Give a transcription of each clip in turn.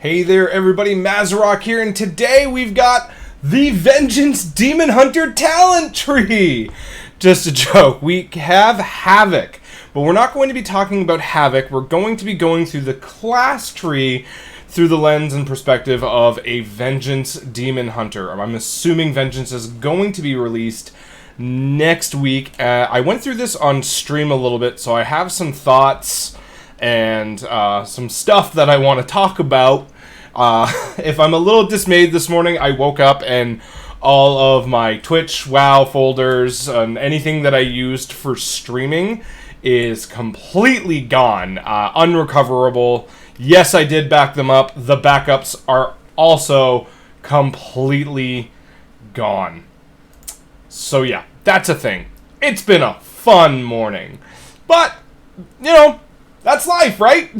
Hey there everybody, Mazarok here, and today we've got the Vengeance Demon Hunter talent tree! Just a joke, we have Havoc, but we're not going to be talking about Havoc, we're going to be going through the class tree through the lens and perspective of a Vengeance Demon Hunter. I'm assuming Vengeance is going to be released next week. I went through this on stream a little bit, so I have some thoughts and some stuff that I want to talk about. If I'm a little dismayed this morning, I woke up and all of my Twitch WoW folders and anything that I used for streaming is completely gone, unrecoverable. Yes, I did back them up. The backups are also completely gone. So yeah, that's a thing. It's been a fun morning. But, you know, that's life, right?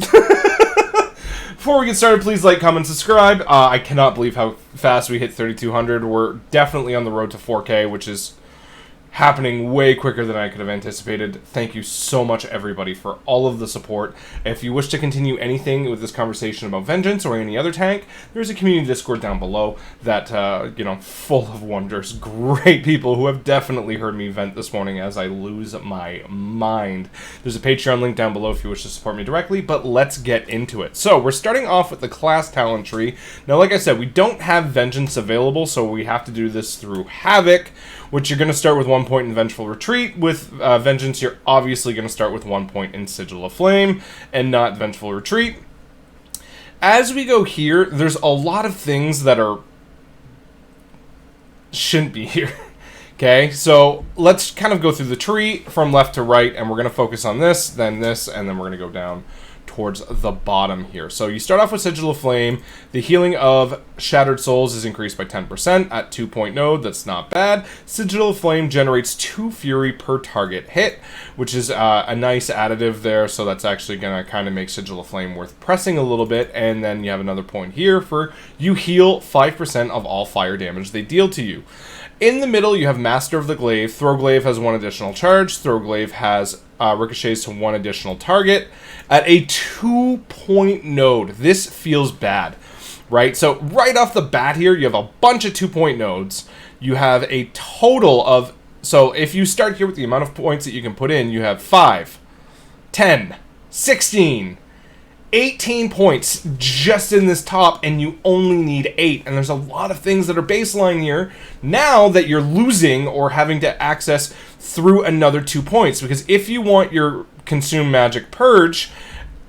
Before we get started, please like, comment, subscribe. I cannot believe how fast we hit 3,200. We're definitely on the road to 4K, which is happening way quicker than I could have anticipated. Thank you so much, everybody, for all of the support. If you wish to continue anything with this conversation about Vengeance or any other tank, there's a community Discord down below that, full of wonders. Great people who have definitely heard me vent this morning as I lose my mind. There's a Patreon link down below if you wish to support me directly, but let's get into it. So, we're starting off with the class talent tree. Now, like I said, we don't have Vengeance available, so we have to do this through Havoc, which you're going to start with 1 point in Vengeful Retreat. With Vengeance, you're obviously going to start with 1 point in Sigil of Flame, and not Vengeful Retreat. As we go here, there's a lot of things that shouldn't be here. Okay, so let's kind of go through the tree from left to right, and we're going to focus on this, and then we're going to go down towards the bottom here. So you start off with Sigil of Flame. The healing of Shattered Souls is increased by 10% at 2 point node. That's not bad. Sigil of Flame generates 2 fury per target hit, which is a nice additive there. So that's actually going to kind of make Sigil of Flame worth pressing a little bit. And then you have another point here for you heal 5% of all fire damage they deal to you. In the middle, you have Master of the Glade. Throw Glaive has 1 additional charge. Throw Glaive has ricochets to 1 additional target. At a 2 point node, this feels bad, right? So right off the bat here, you have a bunch of 2 point nodes. You have a total of, so if you start here with the amount of points that you can put in, you have 5, 10, 16, 18 points just in this top, and you only need 8. And there's a lot of things that are baseline here now that you're losing or having to access through another 2 points. Because if you want your Consume Magic Purge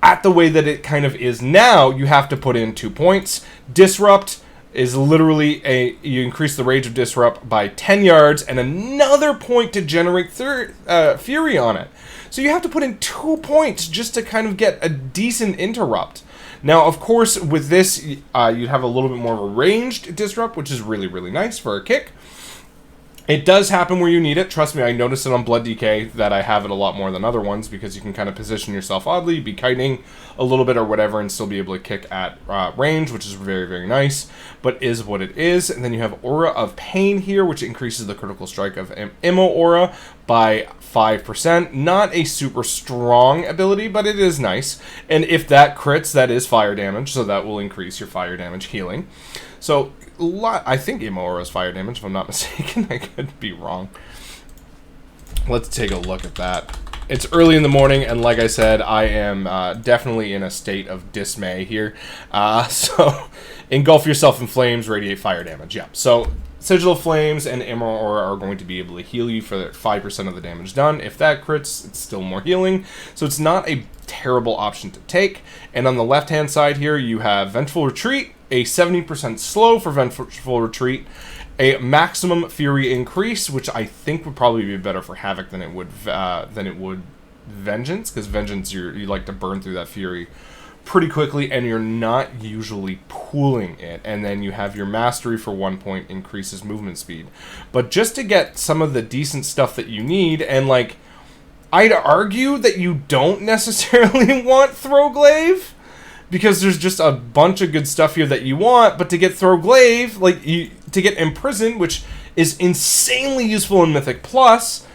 at the way that it kind of is now, you have to put in 2 points. Disrupt is literally you increase the range of Disrupt by 10 yards and another point to generate Fury on it. So you have to put in 2 points just to kind of get a decent interrupt. Now, of course, with this, you'd have a little bit more of a ranged Disrupt, which is really, really nice for a kick. It does happen where you need it. Trust me, I noticed it on Blood DK that I have it a lot more than other ones because you can kind of position yourself oddly, be kiting a little bit or whatever, and still be able to kick at range, which is very, very nice, but is what it is. And then you have Aura of Pain here, which increases the critical strike of Immo Aura by 5%. Not a super strong ability, but it is nice. And if that crits, that is fire damage, so that will increase your fire damage healing. So, I think Immo Aura is fire damage, if I'm not mistaken. I could be wrong. Let's take a look at that. It's early in the morning, and like I said, I am definitely in a state of dismay here. So, engulf yourself in flames, radiate fire damage. Yeah, so Sigil of Flames and Immo Aura are going to be able to heal you for 5% of the damage done. If that crits, it's still more healing. So it's not a terrible option to take. And on the left-hand side here, you have Vengeful Retreat, a 70% slow for Vengeful Retreat, a maximum Fury increase, which I think would probably be better for Havoc than it would Vengeance, because Vengeance, you like to burn through that Fury pretty quickly, and you're not usually pooling it. And then you have your Mastery for 1 point, increases movement speed. But just to get some of the decent stuff that you need, and like, I'd argue that you don't necessarily want Throw Glaive, because there's just a bunch of good stuff here that you want, but to get Throw Glaive, to get Imprisoned, which is insanely useful in Mythic Plus,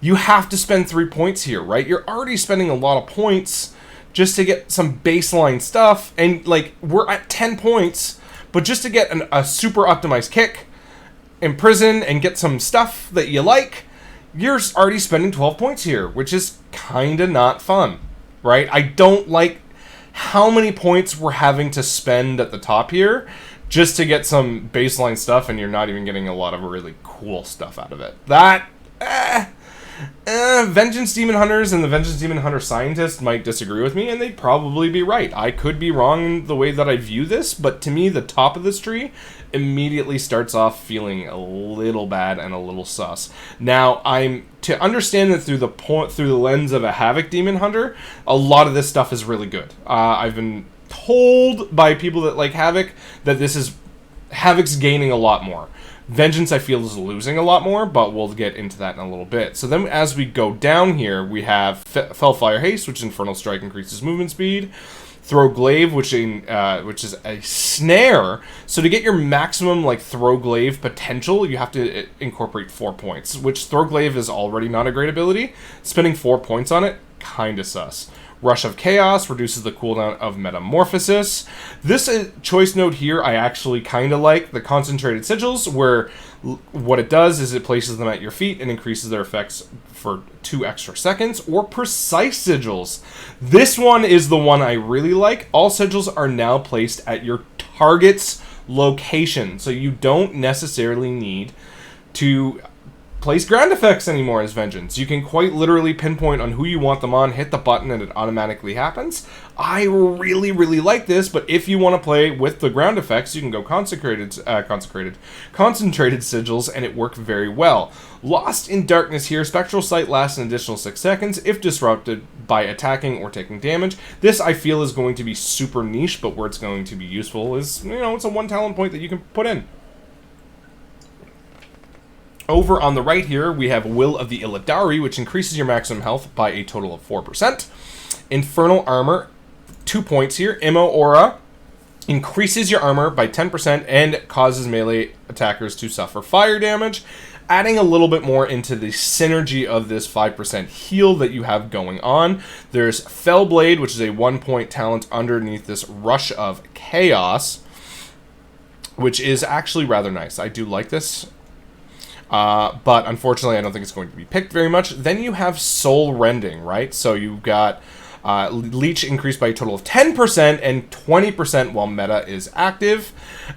you have to spend 3 points here, right? You're already spending a lot of points just to get some baseline stuff, and like we're at 10 points, but just to get a super optimized kick, imprison, and get some stuff that you like, you're already spending 12 points here, which is kind of not fun, right? I don't like how many points we're having to spend at the top here just to get some baseline stuff, and you're not even getting a lot of really cool stuff out of it. That, Vengeance Demon Hunters and the Vengeance Demon Hunter scientists might disagree with me, and they'd probably be right. I could be wrong in the way that I view this, but to me, the top of this tree immediately starts off feeling a little bad and a little sus. Now, to understand that through the lens of a Havoc Demon Hunter, a lot of this stuff is really good. I've been told by people that like Havoc that Havoc's gaining a lot more. Vengeance, I feel, is losing a lot more, but we'll get into that in a little bit. So then as we go down here, we have Fellfire Haste, which Infernal Strike increases movement speed. Throw Glaive, which is a snare. So to get your maximum like Throw Glaive potential, you have to incorporate 4 points, which Throw Glaive is already not a great ability. Spending 4 points on it, kinda sus. Rush of Chaos reduces the cooldown of Metamorphosis. This choice node here I actually kind of like. The Concentrated Sigils, where what it does is it places them at your feet and increases their effects for 2 extra seconds. Or Precise Sigils. This one is the one I really like. All sigils are now placed at your target's location, so you don't necessarily need to place ground effects anymore as Vengeance. You can quite literally pinpoint on who you want them on, hit the button, and it automatically happens. I really, really like this, but if you want to play with the ground effects, you can go concentrated sigils, and it worked very well. Lost in Darkness here. Spectral Sight lasts an additional 6 seconds if disrupted by attacking or taking damage. This, I feel, is going to be super niche, but where it's going to be useful is, it's a 1 talent point that you can put in. Over on the right here, we have Will of the Illidari, which increases your maximum health by a total of 4%. Infernal Armor, 2 points here. Immo Aura increases your armor by 10% and causes melee attackers to suffer fire damage, adding a little bit more into the synergy of this 5% heal that you have going on. There's Fell Blade, which is a 1-point talent underneath this Rush of Chaos, which is actually rather nice. I do like this. But unfortunately, I don't think it's going to be picked very much. Then you have Soul Rending, right? So you've got Leech increased by a total of 10% and 20% while meta is active.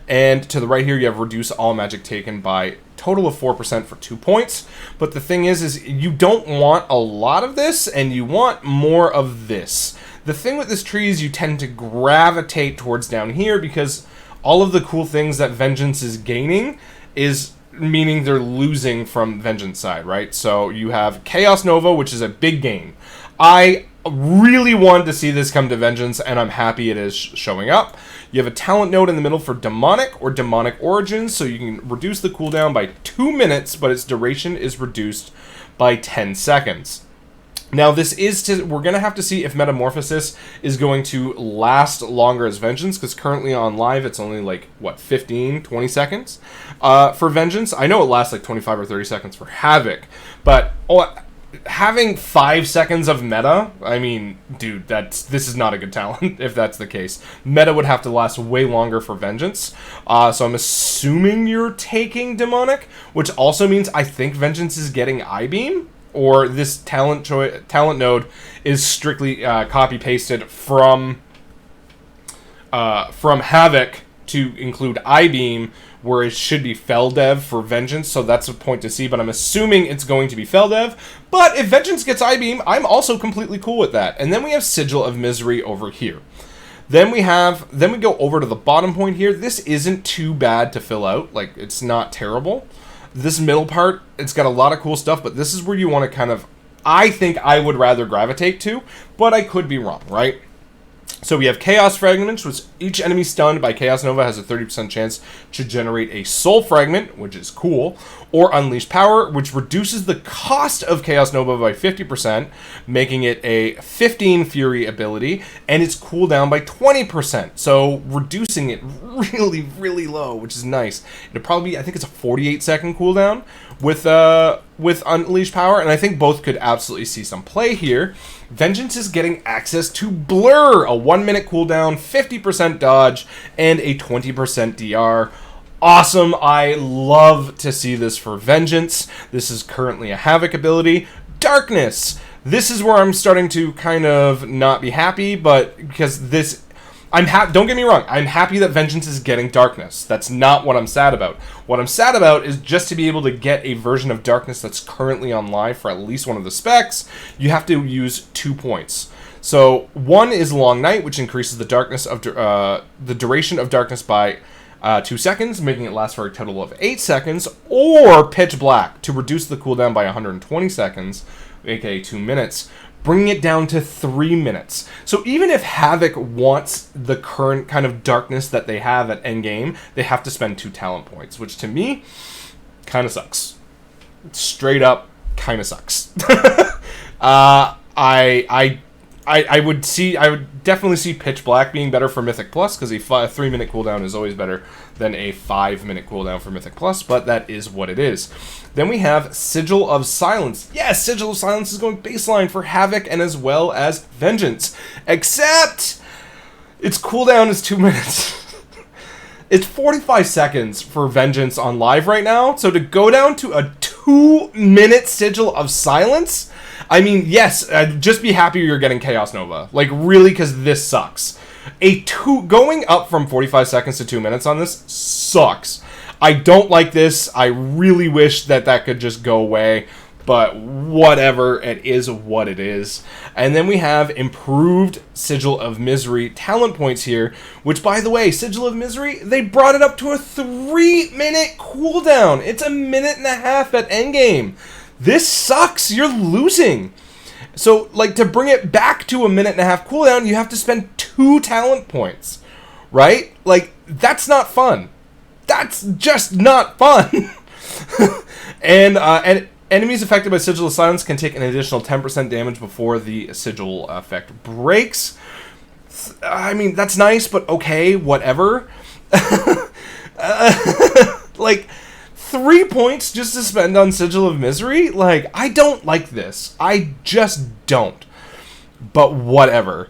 And to the right here, you have Reduce All Magic taken by a total of 4% for 2 points. But the thing is you don't want a lot of this, and you want more of this. The thing with this tree is you tend to gravitate towards down here because all of the cool things that Vengeance is gaining is meaning they're losing from Vengeance side, right? So you have Chaos Nova, which is a big gain. I really wanted to see this come to Vengeance, and I'm happy it is showing up. You have a talent node in the middle for Demonic or Demonic Origins, so you can reduce the cooldown by 2 minutes, but its duration is reduced by 10 seconds. Now, we're going to have to see if Metamorphosis is going to last longer as Vengeance, because currently on live, it's only like, 15, 20 seconds for Vengeance. I know it lasts like 25 or 30 seconds for Havoc, but having 5 seconds of meta, I mean, dude, this is not a good talent if that's the case. Meta would have to last way longer for Vengeance, so I'm assuming you're taking Demonic, which also means I think Vengeance is getting I-Beam. Or this talent node is strictly copy-pasted from Havoc to include I-Beam, where it should be Feldev for Vengeance, so that's a point to see, but I'm assuming it's going to be Feldev. But if Vengeance gets I-Beam, I'm also completely cool with that. And then we have Sigil of Misery over here. Then we go over to the bottom point here. This isn't too bad to fill out, like, it's not terrible. This middle part, it's got a lot of cool stuff, but this is where you want to kind of, I think I would rather gravitate to, but I could be wrong, right? So we have Chaos Fragments, which each enemy stunned by Chaos Nova has a 30% chance to generate a Soul Fragment, which is cool, or Unleash Power, which reduces the cost of Chaos Nova by 50%, making it a 15 Fury ability, and its cooldown by 20%, so reducing it really, really low, which is nice. It'll probably be, I think it's a 48-second cooldown, with with Unleashed Power, and I think both could absolutely see some play here. Vengeance is getting access to Blur, a 1-minute cooldown, 50% dodge, and a 20% DR. Awesome. I love to see this for Vengeance. This is currently a Havoc ability. Darkness. This is where I'm starting to kind of not be happy, but because this... don't get me wrong, I'm happy that Vengeance is getting Darkness. That's not what I'm sad about. What I'm sad about is just to be able to get a version of Darkness that's currently on live for at least one of the specs, you have to use 2 points. So, one is Long Night, which increases the darkness of the duration of darkness by 2 seconds, making it last for a total of 8 seconds, or Pitch Black, to reduce the cooldown by 120 seconds, aka 2 minutes, bringing it down to 3 minutes. So even if Havoc wants the current kind of darkness that they have at endgame, they have to spend 2 talent points, which to me kind of sucks. Straight up kind of sucks. I would definitely see Pitch Black being better for Mythic Plus, because a 3-minute cooldown is always better than a 5-minute cooldown for Mythic Plus, but that is what it is. Then we have Sigil of Silence. Yes, Sigil of Silence is going baseline for Havoc and as well as Vengeance. Except, its cooldown is 2 minutes. It's 45 seconds for Vengeance on live right now, so to go down to a 2-minute Sigil of Silence... I mean, yes, just be happy you're getting Chaos Nova. Like, really, because this sucks. Going up from 45 seconds to 2 minutes on this sucks. I don't like this. I really wish that could just go away. But whatever, it is what it is. And then we have improved Sigil of Misery talent points here, which, by the way, Sigil of Misery, they brought it up to a 3-minute cooldown. It's a 1.5 minutes at endgame. This sucks. You're losing. So, like, to bring it back to a 1.5 minute cooldown, you have to spend 2 talent points. Right? Like, that's not fun. That's just not fun. and enemies affected by Sigil of Silence can take an additional 10% damage before the sigil effect breaks. I mean, that's nice, but okay, whatever. Like... 3 points just to spend on Sigil of Misery? Like, I don't like this. I just don't. But whatever.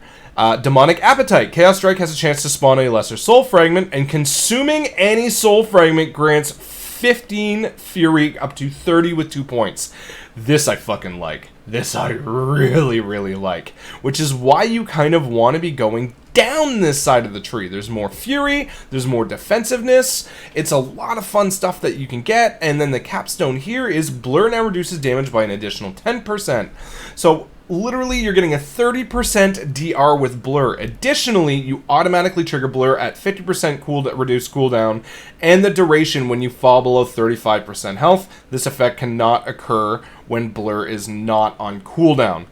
Demonic Appetite. Chaos Strike has a chance to spawn a Lesser Soul Fragment, and consuming any Soul Fragment grants 15 Fury up to 30 with 2 points. This I fucking like. This I really, really like. Which is why you kind of want to be going down this side of the tree. There's more fury, there's more defensiveness, it's a lot of fun stuff that you can get, and then the capstone here is Blur now reduces damage by an additional 10%. So literally you're getting a 30% DR with Blur. Additionally, you automatically trigger Blur at 50% reduced cooldown, and the duration when you fall below 35% health. This effect cannot occur when Blur is not on cooldown.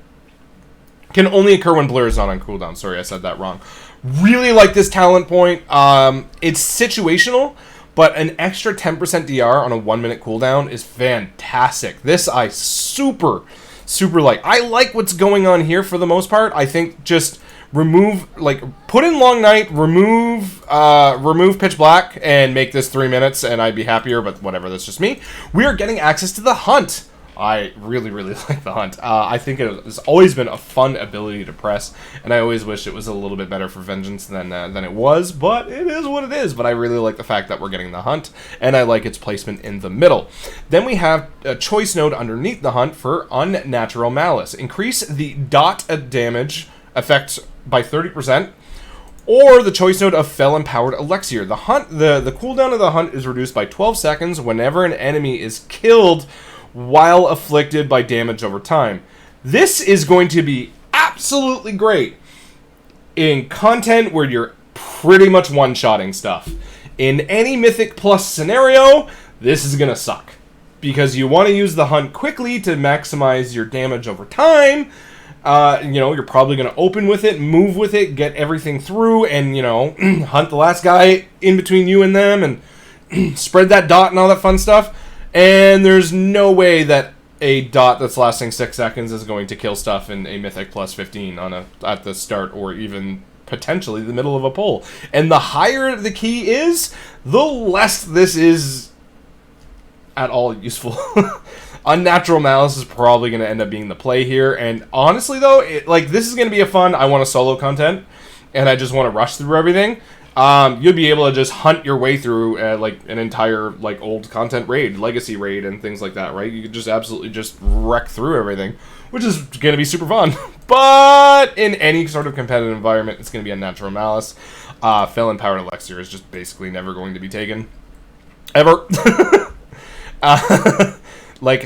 Can only occur when Blur is not on cooldown. Sorry, I said that wrong. Really like this talent point. It's situational, but an extra 10% DR on a 1-minute cooldown is fantastic. This I super like. I like what's going on here for the most part. I think just remove, like, put in Long Night, remove Pitch Black, and make this 3 minutes, and I'd be happier, but whatever, that's just me. We are getting access to the Hunt. I really, really like the Hunt. I think it has always been a fun ability to press, and I always wish it was a little bit better for Vengeance than it was, but it is what it is. But I really like the fact that we're getting the Hunt, and I like its placement in the middle. Then we have a choice node underneath the Hunt for Unnatural Malice. Increase the dot damage effect by 30%, or the choice node of Fel Empowered Elixir. The cooldown of the Hunt is reduced by 12 seconds whenever an enemy is killed while afflicted by damage over time. This is going to be absolutely great in content where you're pretty much one-shotting stuff. In any Mythic Plus scenario, this is gonna suck, because you want to use the Hunt quickly to maximize your damage over time. You're probably going to open with it, move with it, get everything through, and, hunt the last guy in between you and them, and spread that dot and all that fun stuff. And there's no way that a dot that's lasting 6 seconds is going to kill stuff in a Mythic Plus 15 at the start, or even potentially the middle of a pull. And the higher the key is, the less this is at all useful. Unnatural Malice is probably going to end up being the play here. And honestly, though, this is going to be a fun, I want a solo content, and I just want to rush through everything. You'll be able to just hunt your way through an entire old content raid, legacy raid, and things like that, right? You could just absolutely just wreck through everything, which is going to be super fun. But in any sort of competitive environment, it's going to be Unnatural Malice. Felon Powered Elixir is just basically never going to be taken. Ever.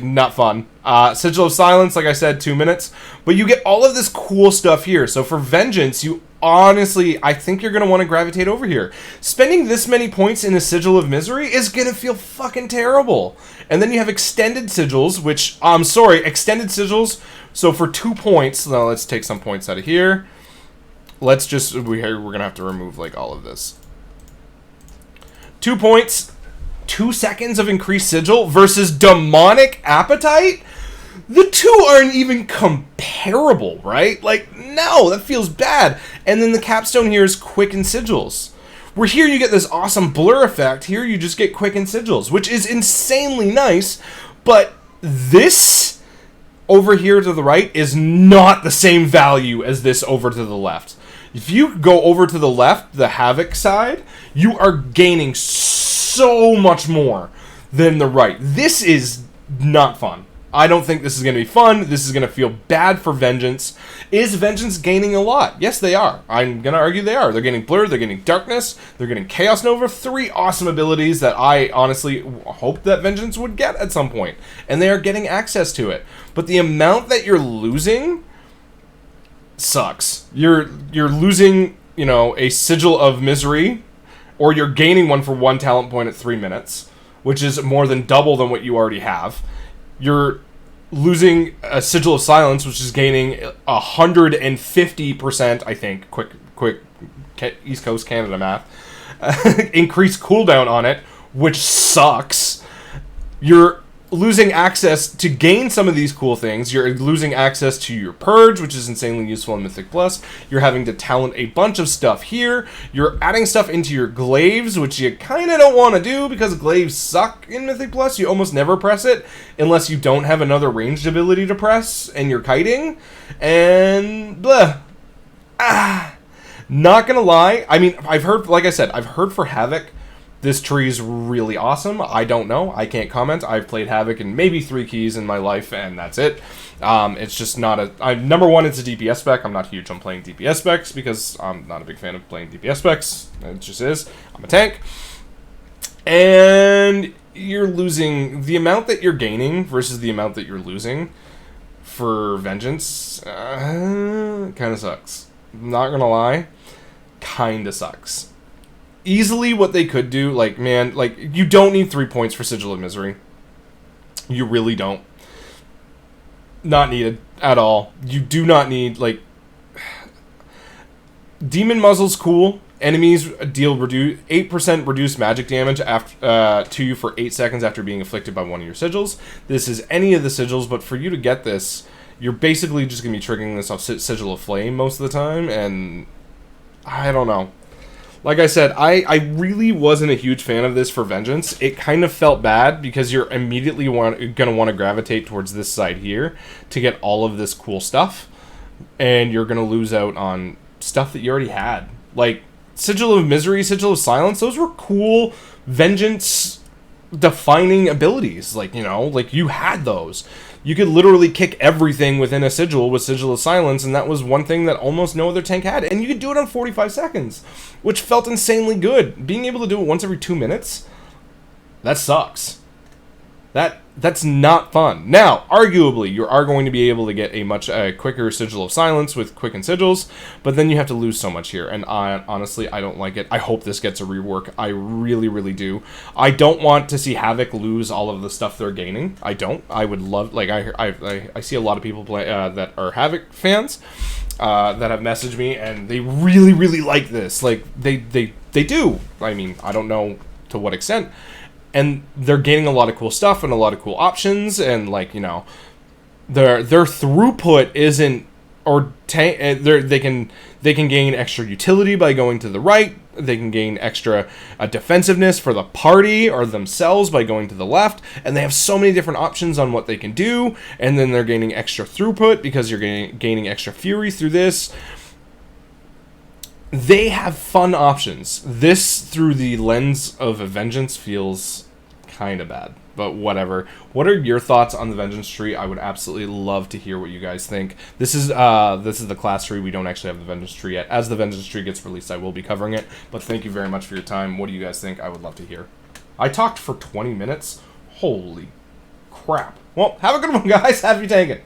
Not fun. Sigil of Silence, like I said, 2 minutes. But you get all of this cool stuff here. So for Vengeance, you honestly, I think you're going to want to gravitate over here. Spending this many points in a Sigil of Misery is going to feel fucking terrible. And then you have Extended Sigils, which, Extended Sigils. So for 2 points, now let's take some points out of here. We're going to have to remove, all of this. 2 points, 2 seconds of increased Sigil versus Demonic Appetite? The two aren't even comparable, right? No, that feels bad. And then the capstone here is Quicken Sigils. Where here you get this awesome blur effect. Here you just get Quicken Sigils, which is insanely nice. But this over here to the right is not the same value as this over to the left. If you go over to the left, the Havoc side, you are gaining so much more than the right. This is not fun. I don't think this is going to be fun. This is going to feel bad for Vengeance. Is Vengeance gaining a lot? Yes, they are. I'm going to argue they are. They're getting Blur, they're getting Darkness, they're getting Chaos Nova. 3 awesome abilities that I honestly hope that Vengeance would get at some point. And they are getting access to it. But the amount that you're losing sucks. You're losing, a Sigil of Misery, or you're gaining one for 1 talent point at 3 minutes, which is more than double than what you already have. You're losing a Sigil of Silence, which is gaining 150%, I think, quick East Coast Canada math, increased cooldown on it, which sucks. You're losing access to gain some of these cool things. You're losing access to your Purge, which is insanely useful in Mythic Plus. You're having to talent a bunch of stuff here. You're adding stuff into your Glaives, which you kind of don't want to do because Glaives suck in Mythic Plus. You almost never press it unless you don't have another ranged ability to press and you're kiting. And blah. Not gonna lie. I mean, I've heard for Havoc, this tree is really awesome. I don't know. I can't comment. I've played Havoc in maybe 3 keys in my life, and that's it. It's just not number one, it's a DPS spec. I'm not huge on playing DPS specs because I'm not a big fan of playing DPS specs. It just is. I'm a tank. And you're losing the amount that you're gaining versus the amount that you're losing for Vengeance. Kind of sucks. Not gonna lie. Kind of sucks. Easily what they could do, you don't need 3 points for Sigil of Misery. You really don't. Not needed at all. You do not need, Demon Muzzle's cool. Enemies deal 8% reduced magic damage to you for 8 seconds after being afflicted by one of your sigils. This is any of the sigils, but for you to get this, you're basically just going to be triggering this off Sigil of Flame most of the time, and I don't know. Like I said, I really wasn't a huge fan of this for Vengeance. It kind of felt bad because you're immediately going to want to gravitate towards this side here to get all of this cool stuff. And you're going to lose out on stuff that you already had. Like Sigil of Misery, Sigil of Silence, those were cool Vengeance-defining abilities. You had those. You could literally kick everything within a Sigil with Sigil of Silence, and that was one thing that almost no other tank had. And you could do it on 45 seconds, which felt insanely good. Being able to do it once every 2 minutes, that sucks. That's not fun. Now, arguably, you are going to be able to get a much quicker Sigil of Silence with Quicken Sigils, but then you have to lose so much here, and honestly, I don't like it. I hope this gets a rework. I really, really do. I don't want to see Havoc lose all of the stuff they're gaining. I don't. I would love, I see a lot of people play that are Havoc fans that have messaged me, and they really, really like this. They do. I mean, I don't know to what extent. And they're gaining a lot of cool stuff and a lot of cool options, and their throughput isn't, or they can gain extra utility by going to the right. They can gain extra defensiveness for the party or themselves by going to the left. And they have so many different options on what they can do. And then they're gaining extra throughput because you're gaining extra fury through this. They have fun options. This, through the lens of a vengeance, feels kind of bad, but whatever. What are your thoughts on the vengeance tree? I would absolutely love to hear what you guys think. This is the class tree. We don't actually have the vengeance tree yet. As the vengeance tree gets released, I will be covering it. But thank you very much for your time. What do you guys think? I would love to hear. I talked for 20 minutes. Holy crap. Well, have a good one, guys. Happy taking.